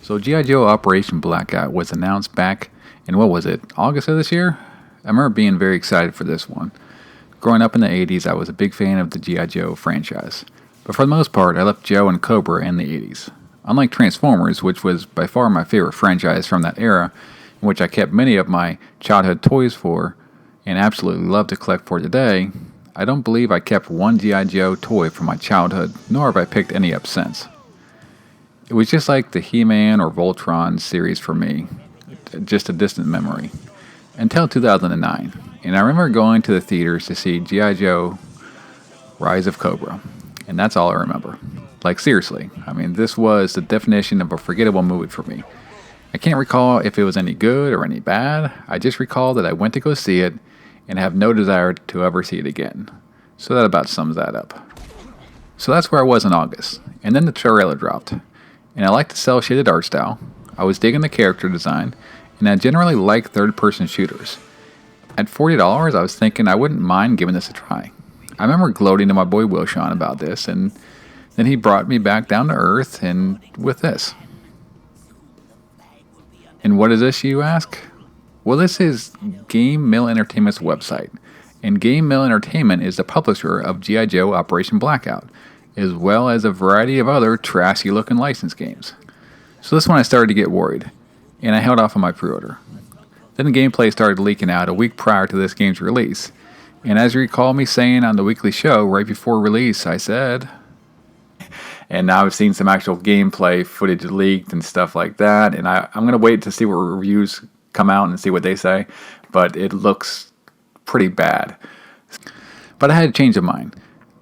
So G.I. Joe Operation Blackout was announced back in, what was it, August of this year? I remember being very excited for this one. Growing up in the 80s, I was a big fan of the G.I. Joe franchise. But for the most part, I left Joe and Cobra in the 80s. Unlike Transformers, which was by far my favorite franchise from that era, in which I kept many of my childhood toys for, and absolutely love to collect for today, I don't believe I kept one G.I. Joe toy from my childhood, nor have I picked any up since. It was just like the He-Man or Voltron series for me, just a distant memory, until 2009, and I remember going to the theaters to see G.I. Joe Rise of Cobra, and that's all I remember. Like seriously, I mean, this was the definition of a forgettable movie for me. I can't recall if it was any good or any bad. I just recall that I went to go see it and have no desire to ever see it again. So that about sums that up. So that's where I was in August, and then the trailer dropped. And I like the cel-shaded art style. I was digging the character design, and I generally like third-person shooters. At $40, I was thinking I wouldn't mind giving this a try. I remember gloating to my boy Wilshon about this, and then he brought me back down to earth and with this. And what is this, you ask? Well, this is Game Mill Entertainment's website, and Game Mill Entertainment is the publisher of G.I. Joe Operation Blackout, as well as a variety of other trashy-looking licensed games. So this one I started to get worried, and I held off on my pre-order. Then the gameplay started leaking out a week prior to this game's release, and as you recall me saying on the weekly show right before release, I said... And now I've seen some actual gameplay footage leaked and stuff like that. And I'm going to wait to see what reviews come out and see what they say. But it looks pretty bad. But I had to change of mind.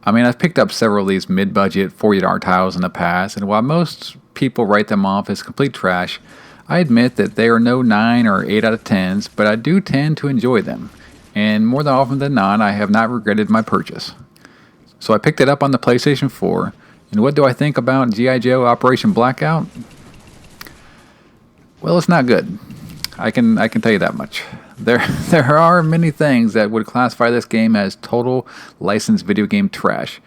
I mean, I've picked up several of these mid-budget $40 titles in the past. And while most people write them off as complete trash, I admit that they are no 9 or 8 out of 10s. But I do tend to enjoy them. And more than often than not, I have not regretted my purchase. So I picked it up on the PlayStation 4. And what do I think about G.I. Joe Operation Blackout? Well, it's not good. I can tell you that much. There are many things that would classify this game as total licensed video game trash.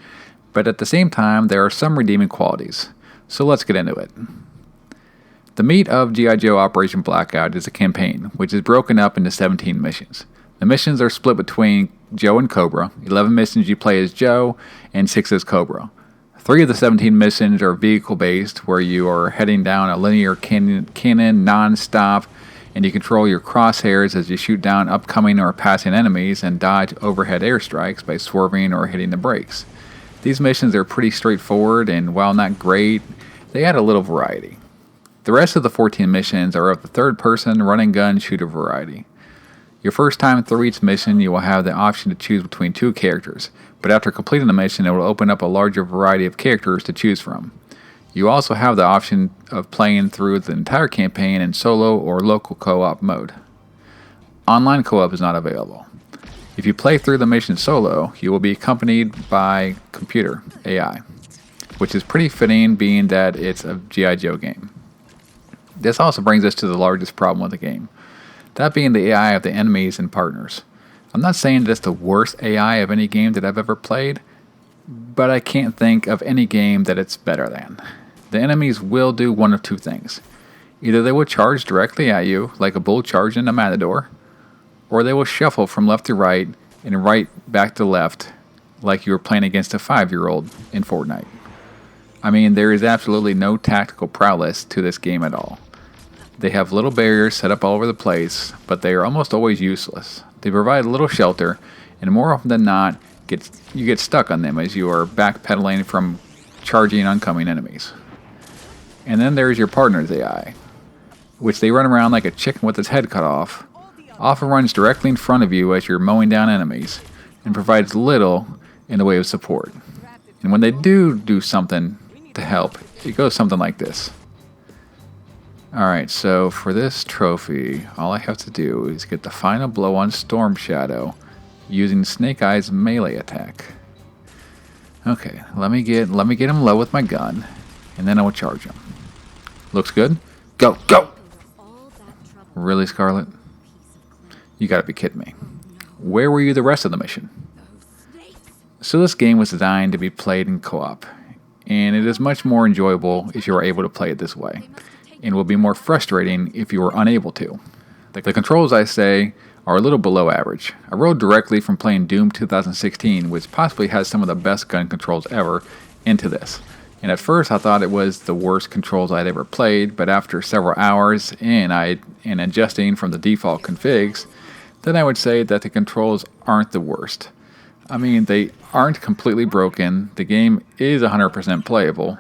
But at the same time, there are some redeeming qualities. So let's get into it. The meat of G.I. Joe Operation Blackout is a campaign, which is broken up into 17 missions. The missions are split between Joe and Cobra. 11 missions you play as Joe, and 6 as Cobra. 3 of the 17 missions are vehicle-based, where you are heading down a linear cannon non-stop, and you control your crosshairs as you shoot down upcoming or passing enemies and dodge overhead airstrikes by swerving or hitting the brakes. These missions are pretty straightforward, and while not great, they add a little variety. The rest of the 14 missions are of the third-person run-and-gun shooter variety. Your first time through each mission, you will have the option to choose between 2 characters, but after completing the mission, it will open up a larger variety of characters to choose from. You also have the option of playing through the entire campaign in solo or local co-op mode. Online co-op is not available. If you play through the mission solo, you will be accompanied by computer, AI, which is pretty fitting being that it's a G.I. Joe game. This also brings us to the largest problem with the game. That being the AI of the enemies and partners. I'm not saying that it's the worst AI of any game that I've ever played, but I can't think of any game that it's better than. The enemies will do one of 2 things. Either they will charge directly at you, like a bull charging a matador, or they will shuffle from left to right and right back to left, like you were playing against a 5-year-old in Fortnite. I mean, there is absolutely no tactical prowess to this game at all. They have little barriers set up all over the place, but they are almost always useless. They provide a little shelter, and more often than not, you get stuck on them as you are backpedaling from charging oncoming enemies. And then there's your partner's AI, which they run around like a chicken with its head cut off, often runs directly in front of you as you're mowing down enemies, and provides little in the way of support. And when they do something to help, it goes something like this. Alright, so for this trophy, all I have to do is get the final blow on Storm Shadow using Snake Eye's melee attack. Okay, let me get him low with my gun, and then I will charge him. Looks good? Go! Go! Really, Scarlet? You gotta be kidding me. Where were you the rest of the mission? So this game was designed to be played in co-op, and it is much more enjoyable if you are able to play it this way. and will be more frustrating if you are unable to. The controls, I say, are a little below average. I rode directly from playing Doom 2016, which possibly has some of the best gun controls ever, into this. And at first I thought it was the worst controls I'd ever played, but after several hours in and adjusting from the default configs, then I would say that the controls aren't the worst. I mean, they aren't completely broken, the game is 100% playable,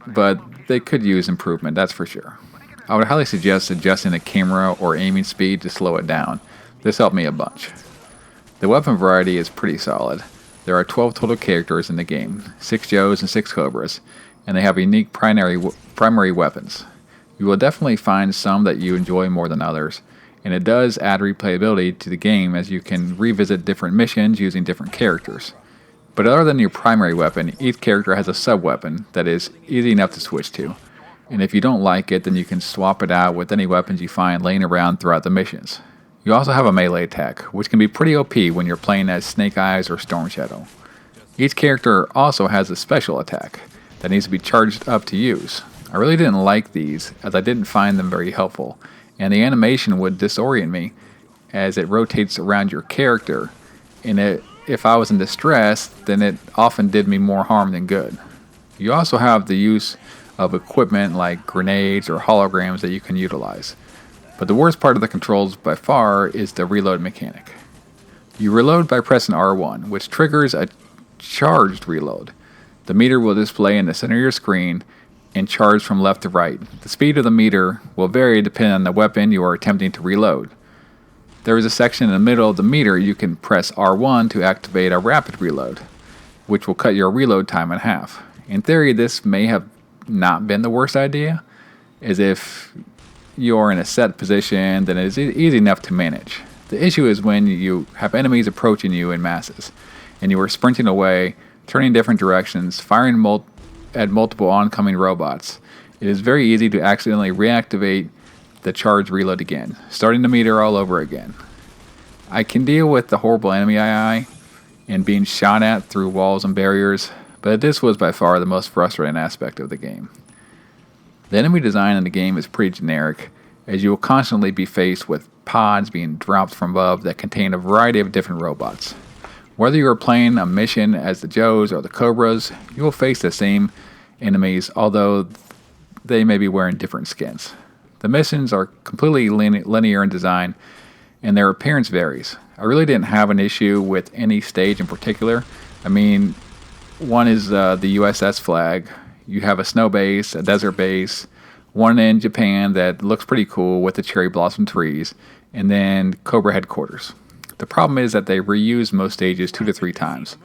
but they could use improvement, that's for sure. I would highly suggest adjusting the camera or aiming speed to slow it down. This helped me a bunch. The weapon variety is pretty solid. There are 12 total characters in the game, 6 Joes and 6 Cobras, and they have unique primary weapons. You will definitely find some that you enjoy more than others, and it does add replayability to the game as you can revisit different missions using different characters. But other than your primary weapon, each character has a sub-weapon that is easy enough to switch to. And if you don't like it, then you can swap it out with any weapons you find laying around throughout the missions. You also have a melee attack, which can be pretty OP when you're playing as Snake Eyes or Storm Shadow. Each character also has a special attack that needs to be charged up to use. I really didn't like these, as I didn't find them very helpful, and the animation would disorient me as it rotates around your character, and if I was in distress, then it often did me more harm than good. You also have the use of equipment like grenades or holograms that you can utilize. But the worst part of the controls by far is the reload mechanic. You reload by pressing R1, which triggers a charged reload. The meter will display in the center of your screen and charge from left to right. The speed of the meter will vary depending on the weapon you are attempting to reload. There is a section in the middle of the meter you can press R1 to activate a rapid reload, which will cut your reload time in half. In theory, this may have not been the worst idea, as if you're in a set position, then it is easy enough to manage. The issue is when you have enemies approaching you in masses, and you are sprinting away, turning different directions, firing at multiple oncoming robots. It is very easy to accidentally reactivate the charge reload again, starting the meter all over again. I can deal with the horrible enemy AI and being shot at through walls and barriers, but this was by far the most frustrating aspect of the game. The enemy design in the game is pretty generic, as you will constantly be faced with pods being dropped from above that contain a variety of different robots. Whether you are playing a mission as the Joes or the Cobras, you will face the same enemies, although they may be wearing different skins. The missions are completely linear in design, and their appearance varies. I really didn't have an issue with any stage in particular. I mean, one is the USS flag. You have a snow base, a desert base, one in Japan that looks pretty cool with the cherry blossom trees, and then Cobra headquarters. The problem is that they reuse most stages 2 to 3 times,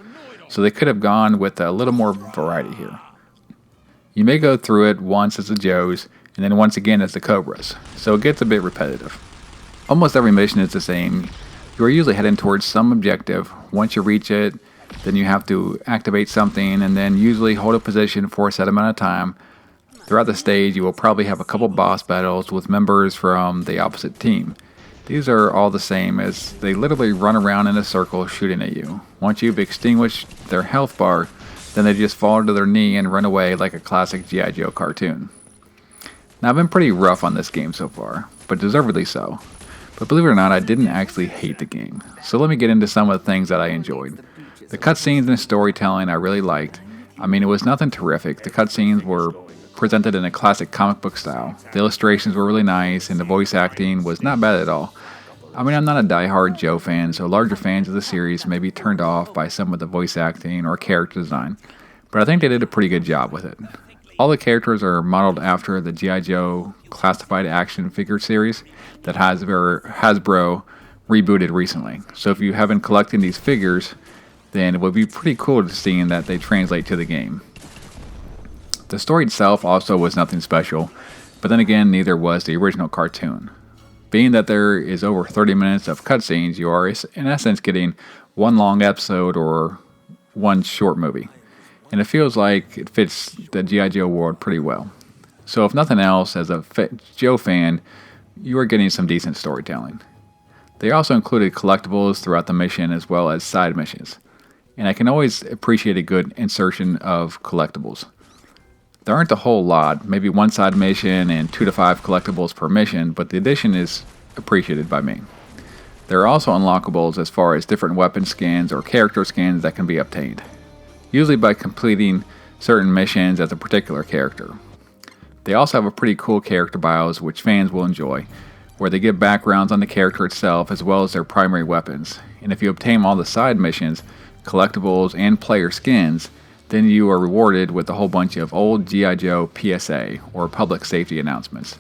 so they could have gone with a little more variety here. You may go through it once as the Joes, and then once again as the Cobras, so it gets a bit repetitive. Almost every mission is the same. You are usually heading towards some objective. Once you reach it, then you have to activate something and then usually hold a position for a set amount of time. Throughout the stage, you will probably have a couple boss battles with members from the opposite team. These are all the same, as they literally run around in a circle shooting at you. Once you've extinguished their health bar, then they just fall to their knee and run away like a classic G.I. Joe cartoon. Now, I've been pretty rough on this game so far, but deservedly so. But believe it or not, I didn't actually hate the game. So let me get into some of the things that I enjoyed. The cutscenes and the storytelling I really liked. I mean, it was nothing terrific. The cutscenes were presented in a classic comic book style. The illustrations were really nice, and the voice acting was not bad at all. I mean, I'm not a die-hard Joe fan, so larger fans of the series may be turned off by some of the voice acting or character design, but I think they did a pretty good job with it. All the characters are modeled after the G.I. Joe classified action figure series that Hasbro rebooted recently. So if you haven't collected these figures, then it would be pretty cool to see that they translate to the game. The story itself also was nothing special, but then again, neither was the original cartoon. Being that there is over 30 minutes of cutscenes, you are in essence getting one long episode or one short movie. And it feels like it fits the G.I. Joe world pretty well. So if nothing else, as a Joe fan, you are getting some decent storytelling. They also included collectibles throughout the mission as well as side missions. And I can always appreciate a good insertion of collectibles. There aren't a whole lot, maybe one side mission and 2 to 5 collectibles per mission, but the addition is appreciated by me. There are also unlockables as far as different weapon skins or character skins that can be obtained, usually by completing certain missions as a particular character. They also have a pretty cool character bios which fans will enjoy, where they give backgrounds on the character itself as well as their primary weapons. And if you obtain all the side missions, collectibles, and player skins, then you are rewarded with a whole bunch of old G.I. Joe PSA, or public safety announcements.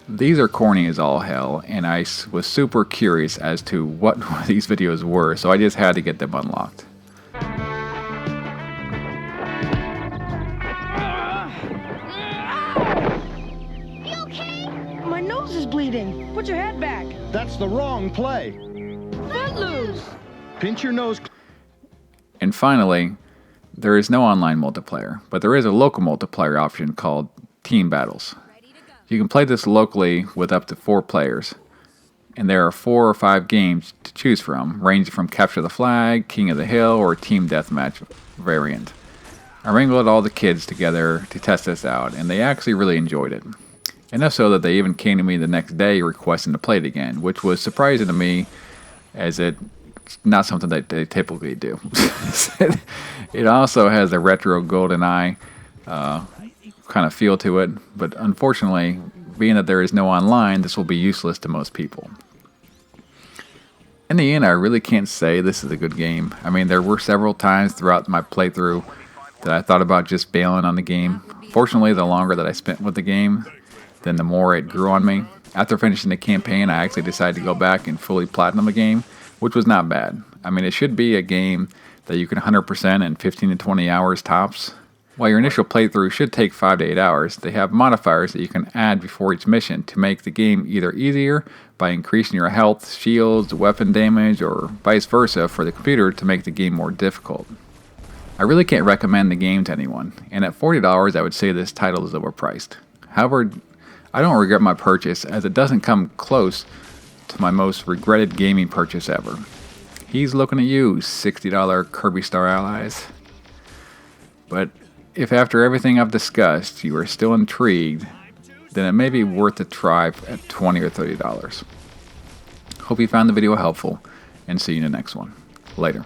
These are corny as all hell, and I was super curious as to what these videos were, so I just had to get them unlocked. You okay? My nose is bleeding. Put your head back. That's the wrong play. Footloose. Pinch your nose. And finally, there is no online multiplayer, but there is a local multiplayer option called Team Battles. You can play this locally with up to 4 players, and there are 4 or 5 games to choose from, ranging from Capture the Flag, King of the Hill, or Team Deathmatch variant. I wrangled all the kids together to test this out, and they actually really enjoyed it. Enough so that they even came to me the next day requesting to play it again, which was surprising to me, as it's not something that they typically do. It also has a retro golden eye kind of feel to it, but unfortunately, being that there is no online, this will be useless to most people. In the end, I really can't say this is a good game. I mean, there were several times throughout my playthrough that I thought about just bailing on the game. Fortunately, the longer that I spent with the game, then the more it grew on me. After finishing the campaign, I actually decided to go back and fully platinum the game, which was not bad. I mean, it should be a game that you can 100% in 15 to 20 hours tops. While your initial playthrough should take 5 to 8 hours, they have modifiers that you can add before each mission to make the game either easier by increasing your health, shields, weapon damage, or vice versa for the computer to make the game more difficult. I really can't recommend the game to anyone, and at $40 I would say this title is overpriced. However, I don't regret my purchase, as it doesn't come close to my most regretted gaming purchase ever. He's looking at you, $60 Kirby Star Allies. But if after everything I've discussed you are still intrigued, then it may be worth a try at $20 or $30. Hope you found the video helpful, and see you in the next one. Later.